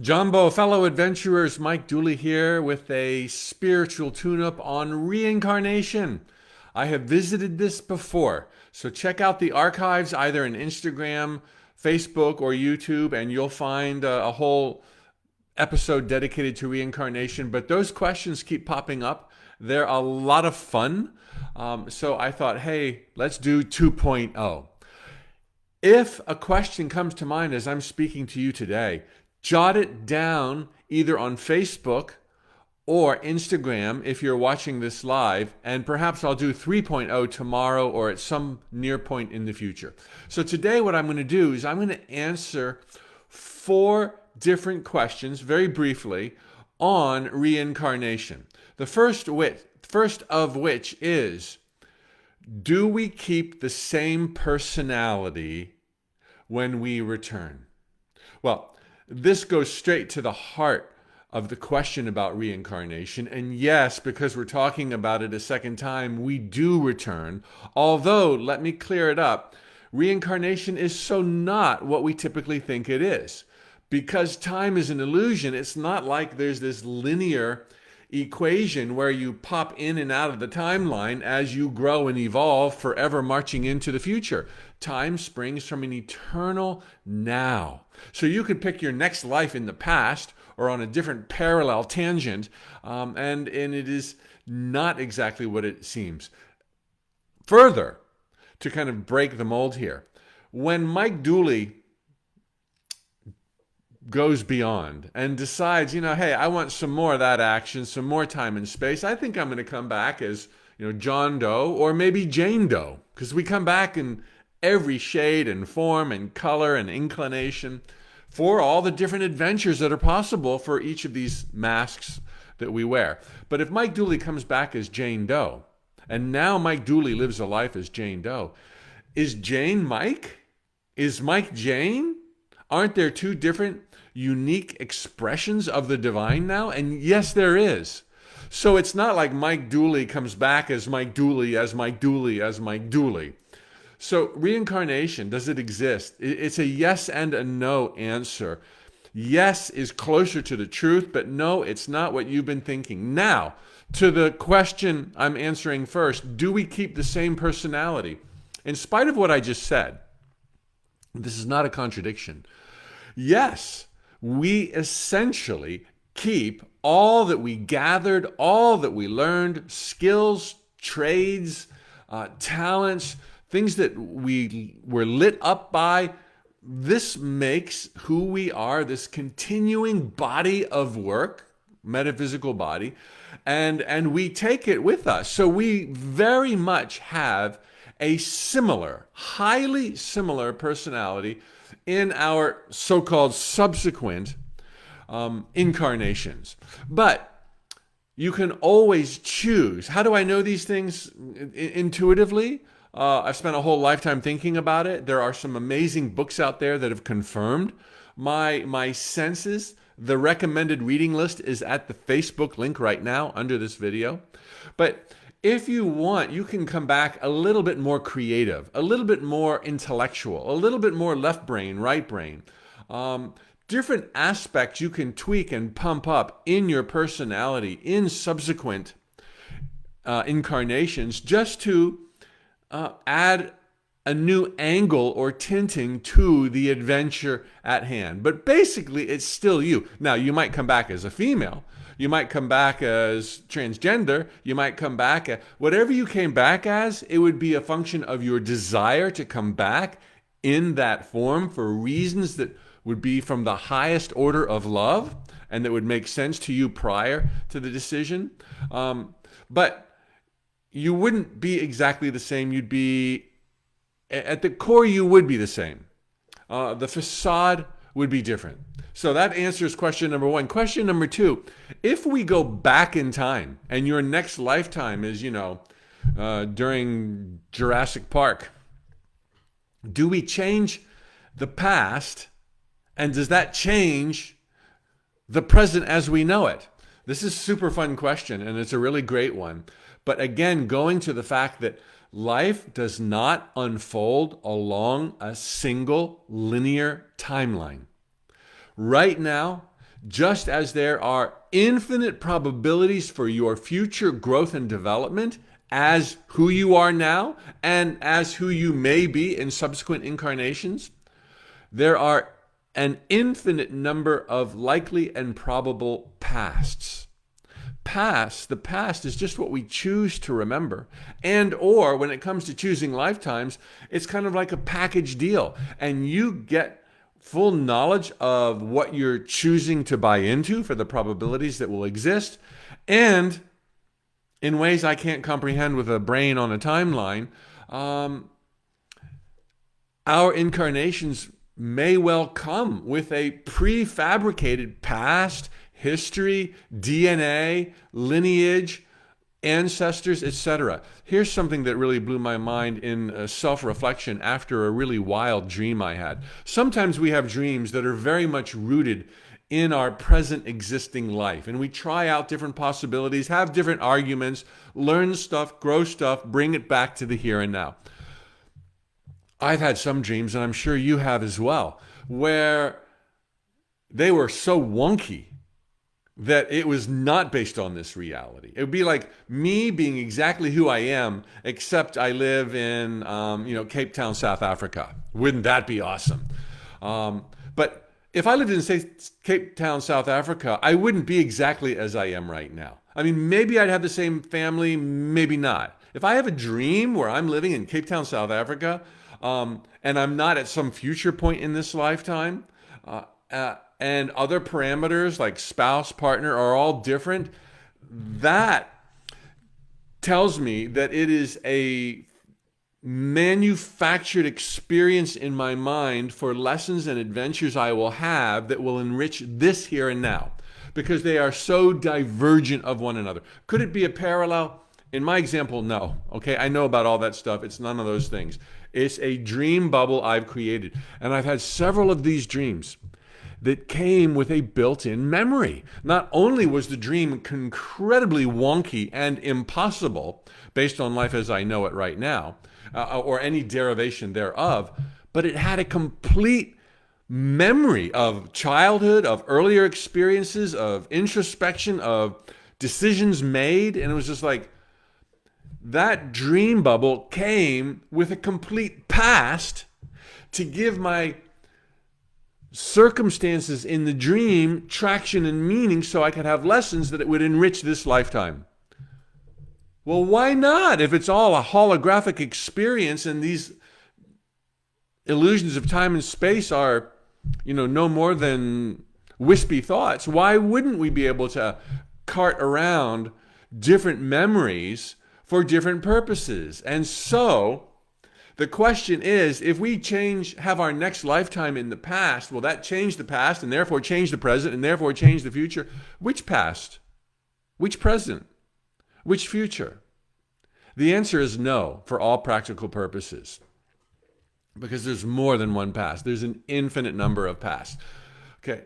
Jumbo, fellow adventurers, Mike Dooley here with a spiritual tune-up on reincarnation. I have visited this before, so check out the archives either in Instagram, Facebook, or YouTube, and you'll find a whole episode dedicated to reincarnation. But those questions keep popping up. They're a lot of fun. So I thought, hey, let's do 2.0. If a question comes to mind as I'm speaking to you today, jot it down either on Facebook or Instagram if you're watching this live, and perhaps I'll do 3.0 tomorrow or at some near point in the future. So today what I'm going to do is I'm going to answer four different questions very briefly on reincarnation. The first of which is, do we keep the same personality when we return? Well, this goes straight to the heart of the question about reincarnation. And yes, because we're talking about it a second time, we do return. Although, let me clear it up, reincarnation is so not what we typically think it is. Because time is an illusion, it's not like there's this linear equation where you pop in and out of the timeline as you grow and evolve, forever marching into the future. Time springs from an eternal now. So you could pick your next life in the past or on a different parallel tangent, and it is not exactly what it seems. Further, to kind of break the mold here, when Mike Dooley goes beyond and decides, hey, I want some more of that action, some more time and space, I think I'm going to come back as, John Doe or maybe Jane Doe, because we come back in every shade and form and color and inclination for all the different adventures that are possible for each of these masks that we wear. But if Mike Dooley comes back as Jane Doe, and now Mike Dooley lives a life as Jane Doe, is Jane Mike? Is Mike Jane? Aren't there two different unique expressions of the divine now? And yes, there is. So it's not like Mike Dooley comes back as Mike Dooley, as Mike Dooley, as Mike Dooley. So reincarnation, does it exist? It's a yes and a no answer. Yes is closer to the truth, but no, it's not what you've been thinking. Now, to the question I'm answering first, do we keep the same personality? In spite of what I just said, this is not a contradiction. Yes, we essentially keep all that we gathered, all that we learned, skills, trades, talents, things that we were lit up by. This makes who we are, this continuing body of work, metaphysical body, and we take it with us. So we very much have a similar, highly similar personality in our so-called subsequent incarnations. But you can always choose. How do I know these things intuitively? I've spent a whole lifetime thinking about it. There are some amazing books out there that have confirmed my senses. The recommended reading list is at the Facebook link right now under this video. But if you want, you can come back a little bit more creative, a little bit more intellectual, a little bit more left brain, right brain. Different aspects you can tweak and pump up in your personality in subsequent incarnations just to add a new angle or tinting to the adventure at hand. But basically, it's still you. Now, you might come back as a female. You might come back as transgender. You might come back as whatever you came back as. It would be a function of your desire to come back in that form for reasons that would be from the highest order of love and that would make sense to you prior to the decision. But you wouldn't be exactly the same. You'd be, at the core, you would be the same. The facade would be different. So that answers question number one. Question number two, if we go back in time and your next lifetime is, during Jurassic Park, do we change the past, and does that change the present as we know it? This is a super fun question, and it's a really great one. But again, going to the fact that life does not unfold along a single linear timeline. Right now, just as there are infinite probabilities for your future growth and development as who you are now and as who you may be in subsequent incarnations, there are an infinite number of likely and probable pasts. The past is just what we choose to remember. And or when it comes to choosing lifetimes, it's kind of like a package deal. And you get full knowledge of what you're choosing to buy into for the probabilities that will exist. And in ways I can't comprehend with a brain on a timeline, our incarnations may well come with a prefabricated past, history, DNA, lineage, ancestors, etc. Here's something that really blew my mind in self-reflection after a really wild dream I had. Sometimes we have dreams that are very much rooted in our present existing life, and we try out different possibilities, have different arguments, learn stuff, grow stuff, bring it back to the here and now. I've had some dreams, and I'm sure you have as well, where they were so wonky that it was not based on this reality. It would be like me being exactly who I am, except I live in, Cape Town, South Africa. Wouldn't that be awesome? But if I lived in, say, Cape Town, South Africa, I wouldn't be exactly as I am right now. I mean, maybe I'd have the same family, maybe not. If I have a dream where I'm living in Cape Town, South Africa, and I'm not at some future point in this lifetime, and other parameters like spouse, partner are all different, that tells me that it is a manufactured experience in my mind for lessons and adventures I will have that will enrich this here and now, because they are so divergent of one another. Could it be a parallel? In my example, no. Okay, I know about all that stuff. It's none of those things. It's a dream bubble I've created. And I've had several of these dreams that came with a built-in memory. Not only was the dream incredibly wonky and impossible based on life as I know it right now, or any derivation thereof, but it had a complete memory of childhood, of earlier experiences, of introspection, of decisions made. And it was just like, that dream bubble came with a complete past to give my circumstances in the dream traction and meaning so I could have lessons that it would enrich this lifetime. Well, why not? If it's all a holographic experience and these illusions of time and space are, no more than wispy thoughts, why wouldn't we be able to cart around different memories for different purposes? And so the question is, if we have our next lifetime in the past, will that change the past and therefore change the present and therefore change the future? Which past? Which present? Which future? The answer is no for all practical purposes, because there's more than one past. There's an infinite number of pasts. Okay.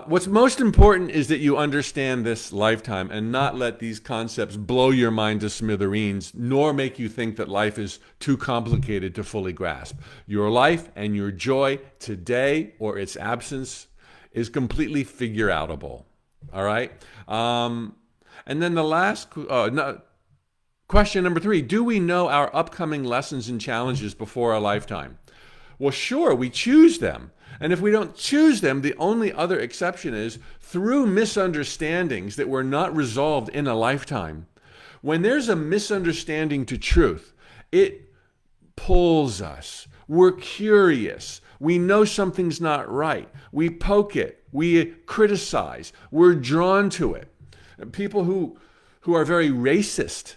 What's most important is that you understand this lifetime and not let these concepts blow your mind to smithereens, nor make you think that life is too complicated to fully grasp. Your life and your joy today, or its absence, is completely figure-outable. All right? And then the last question number 3, do we know our upcoming lessons and challenges before our lifetime? Well, sure, we choose them. And if we don't choose them, the only other exception is through misunderstandings that were not resolved in a lifetime. When there's a misunderstanding to truth, it pulls us. We're curious. We know something's not right. We poke it. We criticize. We're drawn to it. People who are very racist,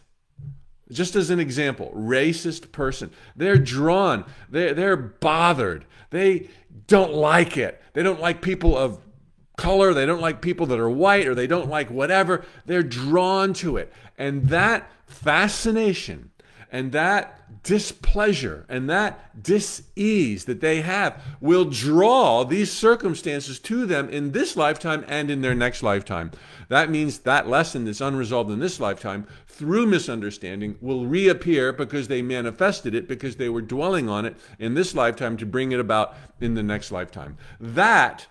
just as an example, racist person, they're drawn, they're bothered. They don't like it. They don't like people of color. They don't like people that are white, or they don't like whatever. They're drawn to it. And that fascination and that displeasure and that dis-ease that they have will draw these circumstances to them in this lifetime and in their next lifetime. That means that lesson that's unresolved in this lifetime, through misunderstanding, will reappear because they manifested it, because they were dwelling on it in this lifetime to bring it about in the next lifetime. That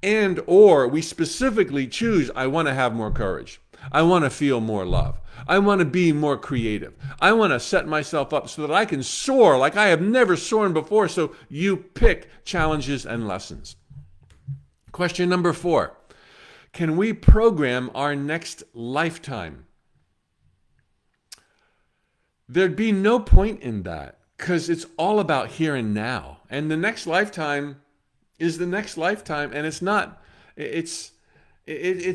And or we specifically choose, I want to have more courage. I want to feel more love. I want to be more creative. I want to set myself up so that I can soar like I have never soared before. So you pick challenges and lessons. Question number 4. Can we program our next lifetime? There'd be no point in that because it's all about here and now. And the next lifetime is the next lifetime, and it's not, it's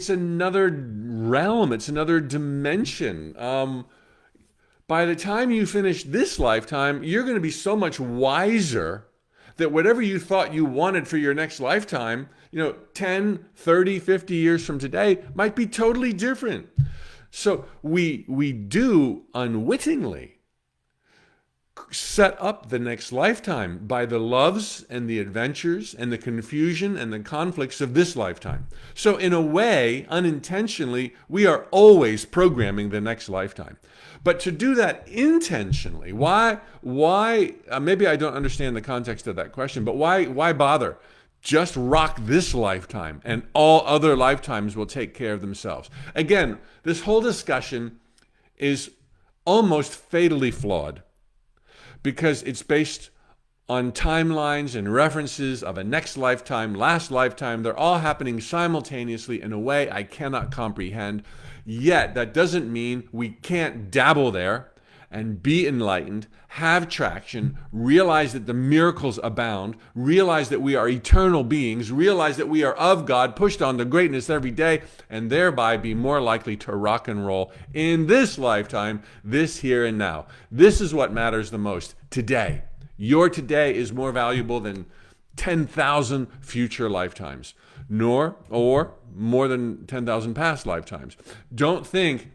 another realm, it's another dimension. By the time you finish this lifetime, you're going to be so much wiser that whatever you thought you wanted for your next lifetime, 10, 30, 50 years from today might be totally different. So we do unwittingly set up the next lifetime by the loves and the adventures and the confusion and the conflicts of this lifetime. So in a way, unintentionally, we are always programming the next lifetime. But to do that intentionally, why, maybe I don't understand the context of that question, but why bother? Just rock this lifetime and all other lifetimes will take care of themselves. Again, this whole discussion is almost fatally flawed because it's based on timelines and references of a next lifetime, last lifetime. They're all happening simultaneously in a way I cannot comprehend. Yet, that doesn't mean we can't dabble there and be enlightened, have traction, realize that the miracles abound, realize that we are eternal beings, realize that we are of God, pushed on to greatness every day, and thereby be more likely to rock and roll in this lifetime, this here and now. This is what matters the most today. Your today is more valuable than 10,000 future lifetimes, or more than 10,000 past lifetimes. Don't think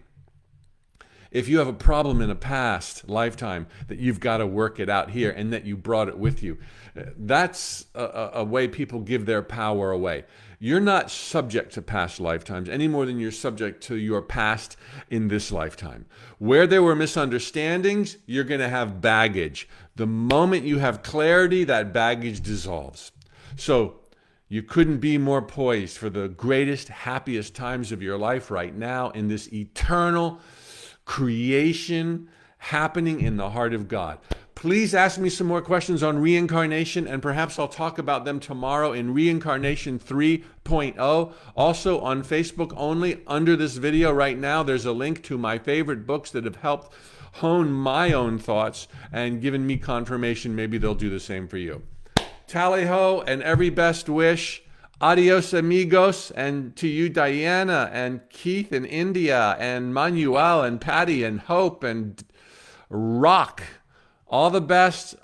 if you have a problem in a past lifetime that you've got to work it out here and that you brought it with you. That's a way people give their power away. You're not subject to past lifetimes any more than you're subject to your past in this lifetime. Where there were misunderstandings, you're going to have baggage. The moment you have clarity, that baggage dissolves. So you couldn't be more poised for the greatest, happiest times of your life right now in this eternal creation happening in the heart of God. Please ask me some more questions on reincarnation, and perhaps I'll talk about them tomorrow in Reincarnation 3.0. Also on Facebook only, under this video right now, there's a link to my favorite books that have helped hone my own thoughts and given me confirmation maybe they'll do the same for you. Tally-ho and every best wish. Adios, amigos, and to you, Diana, and Keith in India, and Manuel, and Patty, and Hope, and Rock. All the best.